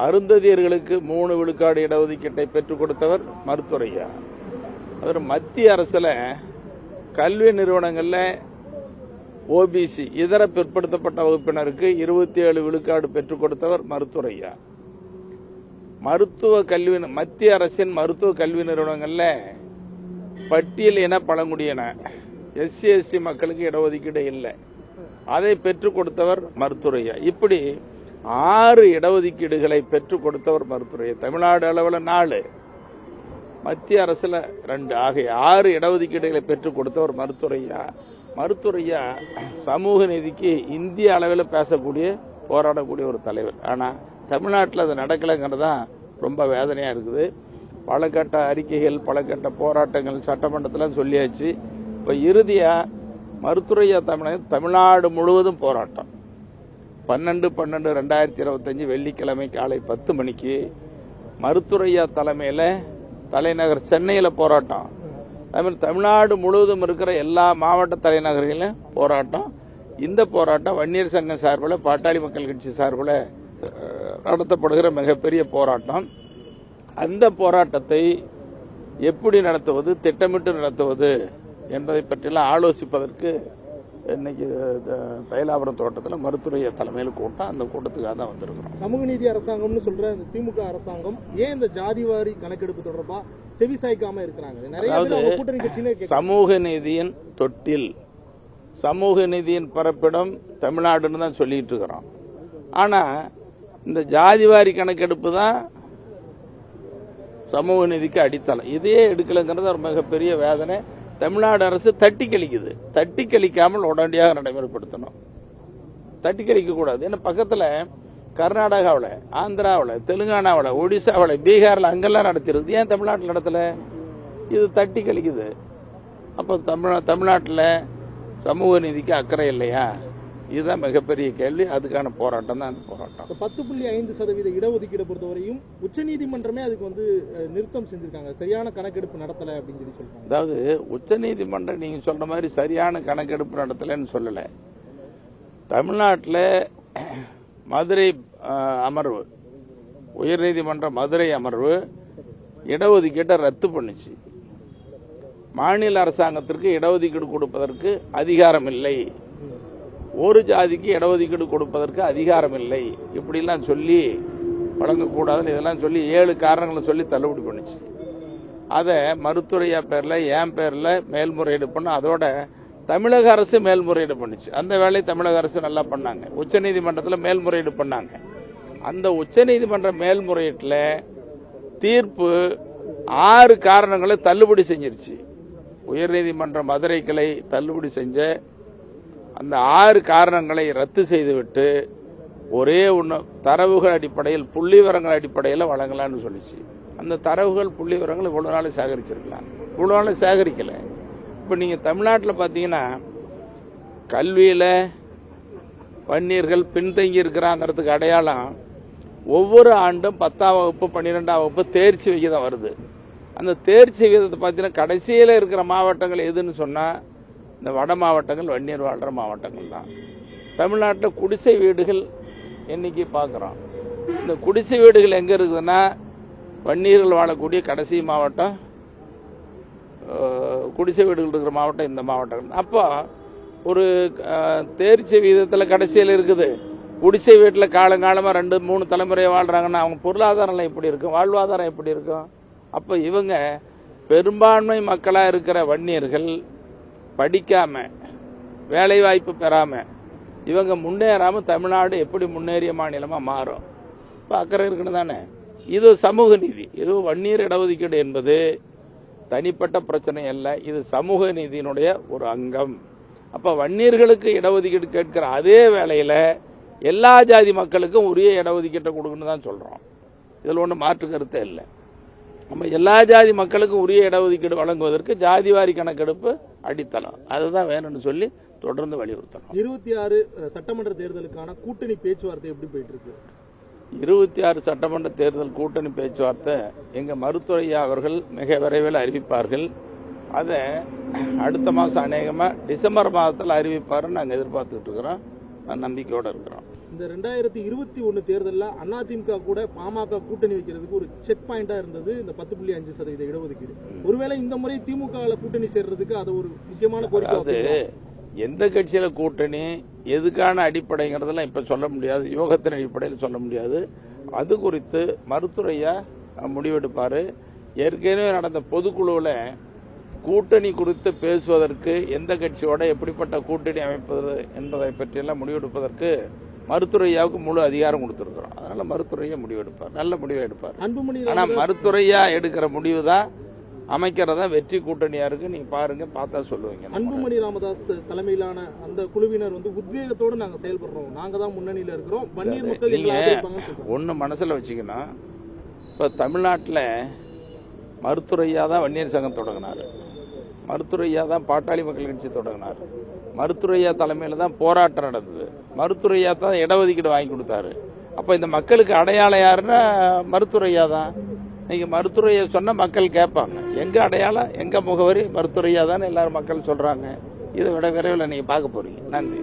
அருந்ததியர்களுக்கு 3 விழுக்காடு இடஒதுக்கீட்டை பெற்றுக் கொடுத்தவர் மருத்துவரையா. அவர் மத்திய அரசுல கல்வி நிறுவனங்கள்ல ஓபிசி இதர பிற்படுத்தப்பட்ட வகுப்பினருக்கு 27 விழுக்காடு பெற்றுக் கொடுத்தவர் மருத்துவரையா. மத்திய அரசின் மருத்துவ கல்வி நிறுவனங்கள்ல பட்டியல் இன பழங்குடியின எஸ்சி எஸ்டி மக்களுக்கு இடஒதுக்கீடு இல்லை, அதை பெற்றுக் கொடுத்தவர் மருத்துவரையா. இப்படி 6 இடஒதுக்கீடுகளை பெற்றுக் கொடுத்தவர் மருத்துவரையா. தமிழ்நாடு அளவில் 4, மத்திய அரசுல 2 ஆகிய 6 இடஒதுக்கீடுகளை பெற்றுக் கொடுத்தவர் மருத்துவரையா. மருத்துவரையா சமூக நீதிக்கு இந்திய அளவில் பேசக்கூடிய போராடக்கூடிய ஒரு தலைவர். ஆனா தமிழ்நாட்டில் அது நடக்கலைங்கிறதான் ரொம்ப வேதனையா இருக்குது. பல கட்ட அறிக்கைகள், பல கட்ட போராட்டங்கள் சட்டமன்றத்தில் சொல்லியாச்சு. இப்ப இறுதியா மருத்துவரையா தமிழ்நாடு முழுவதும் போராட்டம். 12/12/2025 வெள்ளிக்கிழமை காலை 10 மணிக்கு மருத்துவரையா தலைமையில தலைநகர் சென்னையில போராட்டம். அதுமாதிரி தமிழ்நாடு முழுவதும் இருக்கிற எல்லா மாவட்ட தலைநகரிலும் போராட்டம். இந்த போராட்டம் வன்னியர் சங்கம் சார்பில், பாட்டாளி மக்கள் கட்சி சார்பில் நடத்தப்படுகிற மிகப்பெரிய போராட்டம். அந்த போராட்டத்தை எப்படி நடத்துவது, திட்டமிட்டு நடத்துவது என்பதை பற்றியெல்லாம் ஆலோசிப்பதற்கு இன்னைக்கு தைலாபுரம் தோட்டத்தில் மருத்துவரையா தலைமையில் கூட்டம். அந்த கூட்டத்துக்காக தான் வந்திருக்கிறோம். சமூக நீதி அரசாங்கம்னு சொல்ற இந்த திமுக அரசாங்கம் ஏன் இந்த ஜாதிவாரி கணக்கெடுப்பு தொடர்பா செவிசாய்க்காம இருக்கிறாங்க? சமூக நீதியின் தொட்டில், சமூக நீதியின் பரப்பிடம் தமிழ்நாடுன்னு தான் சொல்லிட்டு இருக்கிறோம். ஆனா இந்த ஜாதிவாரி கணக்கெடுப்பு தான் சமூக நீதிக்கு அடித்தளம். இதே எடுக்கலைங்கிறது ஒரு மிகப்பெரிய வேதனை. தமிழ்நாடு அரசு தட்டி கழிக்குது. தட்டி கழிக்காமல் உடனடியாக நடைமுறைப்படுத்தணும். தட்டி கழிக்க கூடாது. ஏன்னா பக்கத்துல கர்நாடகாவில், ஆந்திராவில், தெலுங்கானாவில், ஒடிசாவில், பீகாரில் அங்கெல்லாம் நடத்திருக்கு. ஏன் தமிழ்நாட்டில் நடத்தல? இது தட்டி கழிக்குது. அப்ப தமிழ்நாட்டில் சமூக நீதிக்கு அக்கறை இல்லையா? இதுதான் மிகப்பெரிய கேள்வி. அதுக்கான போராட்டம் தான் அந்த போராட்டம். 10.5% இடஒதுக்கீடு பொறுத்தவரையும் உச்சநீதிமன்றமே அதுக்கு நிறுத்தம் செஞ்சிருக்காங்க. சரியான கணக்கெடுப்பு நடத்தல அப்படின்னு சொல்லி சொல்றாங்க. அதாவது உச்சநீதிமன்றம் நீங்க சொல்ற மாதிரி சரியான கணக்கெடுப்பு நடத்தலன்னு சொல்லல. தமிழ்நாட்டில் மதுரை அமர்வு, உயர்நீதிமன்ற மதுரை அமர்வு இடஒதுக்கீட்டை ரத்து பண்ணுச்சு. மாநில அரசாங்கத்திற்கு இடஒதுக்கீடு கொடுப்பதற்கு அதிகாரம் இல்லை, ஒரு ஜாதிக்கு இடஒதுக்கீடு கொடுப்பதற்கு அதிகாரம் இல்லை, இப்படிலாம் சொல்லி வழங்கக்கூடாதுன்னு இதெல்லாம் சொல்லி 7 காரணங்களை சொல்லி தள்ளுபடி பண்ணுச்சு. அதை மருத்துவரையா பேர்ல, என் பேர்ல மேல்முறையீடு பண்ண, அதோட தமிழக அரசு மேல்முறையீடு பண்ணுச்சு. அந்த வேலையை தமிழக அரசு நல்லா பண்ணாங்க. உச்சநீதிமன்றத்தில் மேல்முறையீடு பண்ணாங்க. அந்த உச்சநீதிமன்ற மேல்முறையீட்டில் தீர்ப்பு 6 காரணங்களை தள்ளுபடி செஞ்சிருச்சு. உயர்நீதிமன்ற மதுரை கிளை தள்ளுபடி செஞ்ச அந்த 6 காரணங்களை ரத்து செய்துவிட்டு ஒரே ஒன்று தரவுகள் அடிப்படையில், புள்ளி விவரங்கள் அடிப்படையில் வழங்கலாம்னு சொல்லிச்சு. அந்த தரவுகள், புள்ளி விவரங்கள் இவ்வளவு நாள் சேகரிச்சிருக்கலாம், இவ்வளவு நாள் சேகரிக்கல. இப்ப நீங்க தமிழ்நாட்டில் பாத்தீங்கன்னா கல்வியில வன்னியர்கள் பின்தங்கி இருக்கிறாங்கிறதுக்கு அடையாளம் ஒவ்வொரு ஆண்டும் 10ஆம் வகுப்பு 12ஆம் வகுப்பு தேர்ச்சி விகிதம் வருது. அந்த தேர்ச்சி விகிதத்தை பார்த்தீங்கன்னா கடைசியில் இருக்கிற மாவட்டங்கள் எதுன்னு சொன்னா இந்த வட மாவட்டங்கள், வன்னியர் வாழ்ற மாவட்டங்கள் தான். தமிழ்நாட்டில் குடிசை வீடுகள் எண்ணிக்கை பார்க்கிறோம். இந்த குடிசை வீடுகள் எங்க இருக்குதுன்னா வன்னியர்கள் வாழக்கூடிய கடைசி மாவட்டம், குடிசை வீடுகள் இருக்கிற மாவட்டம் இந்த மாவட்டம். அப்போ ஒரு தேர்ச்சி விகிதத்தில் கடைசியில் இருக்குது. குடிசை வீட்டில் காலங்காலமா 2-3 தலைமுறையை வாழ்றாங்கன்னா அவங்க பொருளாதாரம் எப்படி இருக்கும், வாழ்வாதாரம் எப்படி இருக்கும்? அப்ப இவங்க பெரும்பான்மை மக்களா இருக்கிற வன்னியர்கள் படிக்காம, வேலை வாய்ப்பு பெறாம, இவங்க முன்னேறாம தமிழ்நாடு எப்படி முன்னேறிய மாநிலமா மாறும்? இப்ப அக்கறை இருக்குன்னு தானே. இது சமூக நீதி. இது வன்னியர் இடஒதுக்கீடு என்பது தனிப்பட்ட பிரச்சனை அல்ல, இது சமூக நீதியினுடைய ஒரு அங்கம். அப்ப வன்னியர்களுக்கு இடஒதுக்கீடு கேட்கிற அதே வேளையில எல்லா ஜாதி மக்களுக்கும் உரிய இடஒதுக்கீட்டை கொடுக்கணும்னு தான் சொல்றோம். இதுல ஒன்றும் மாற்று கருத்தே இல்லை. நம்ம எல்லா ஜாதி மக்களுக்கும் உரிய இடஒதுக்கீடு வழங்குவதற்கு ஜாதிவாரி கணக்கெடுப்பு அடித்தளம். அதுதான் வேணும்னு சொல்லி தொடர்ந்து வலியுறுத்தணும். 26 சட்டமன்ற தேர்தலுக்கான கூட்டணி பேச்சுவார்த்தை எப்படி போயிட்டு இருக்கு? 26 சட்டமன்ற தேர்தல் கூட்டணி பேச்சுவார்த்தை எங்க மருத்துவரையா அவர்கள் மிக விரைவில் அறிவிப்பார்கள். அதை அடுத்த மாசம் அநேகமா டிசம்பர் மாதத்தில் அறிவிப்பாருன்னு நாங்கள் எதிர்பார்த்துட்டு இருக்கிறோம். நம்பிக்கையோட இருக்கிறோம். இந்த 2021 தேர்தலில் அதிமுக கூட பாமக கூட்டணி வைக்கிறதுக்கு ஒரு செக் பாயிண்டா இருந்தது இந்த 10.5% இடஒதுக்கீடு. ஒருவேளை இந்த முறை திமுக கூட்டணி சேர்றதுக்கு அது ஒரு முக்கியமான கோரிக்கை. எந்த கட்சியில கூட்டணி எதுக்கான அடிப்படைங்கிறதெல்லாம் இப்ப சொல்ல முடியாது, யோகத்தின் அடிப்படையில் சொல்ல முடியாது. அது குறித்து மருத்துவரையா முடிவெடுப்பாரு. ஏற்கனவே நடந்த பொதுக்குழுவில் கூட்டணி குறித்து பேசுவதற்கு எந்த கட்சியோட எப்படிப்பட்ட கூட்டணி அமைப்பது என்பதை பற்றியெல்லாம் முடிவெடுப்பதற்கு மருத்துவரையாவுக்கு முழு அதிகாரம் கொடுத்திருக்கிறோம். அதனால மருத்துவரையா முடிவெடுப்பார், நல்ல முடிவை எடுப்பார். ஆனா மருத்துவரையா எடுக்கிற முடிவு தான் அமைக்கிறதா வெற்றி கூட்டணியா இருக்கு. நீங்க பாருங்க, பார்த்தா சொல்லுவீங்க. அன்புமணி ராமதாஸ் தலைமையிலான அந்த குழுவினர் உத்வேகத்தோடு நாங்க செயல்படுறோம், நாங்க தான் முன்னணியில இருக்கிறோம், வன்னியர் மக்கள் நீங்க ஒண்ணு மனசுல வச்சுக்கணும். இப்ப தமிழ்நாட்டில் மருத்துவரையா தான் வன்னியர் சங்கம் தொடங்கினார், மருத்துவரையா தான் பாட்டாளி மக்கள் கட்சி தொடங்கினார், மருத்துவரையா தலைமையில தான் போராட்டம் நடந்தது, மருத்துவரையா தான் இடஒதுக்கீடு வாங்கி கொடுத்தாரு. அப்ப இந்த மக்களுக்கு அடையாளம் யாருன்னா மருத்துவரையா தான். நீங்க மருத்துவரையா சொன்னா மக்கள் கேட்பாங்க, எங்க அடையாளம் எங்க முகவரி மருத்துவரையா தான் எல்லாரும் மக்கள் சொல்றாங்க. இதை விட விரைவில் நீங்க பார்க்க போறீங்க. நன்றி.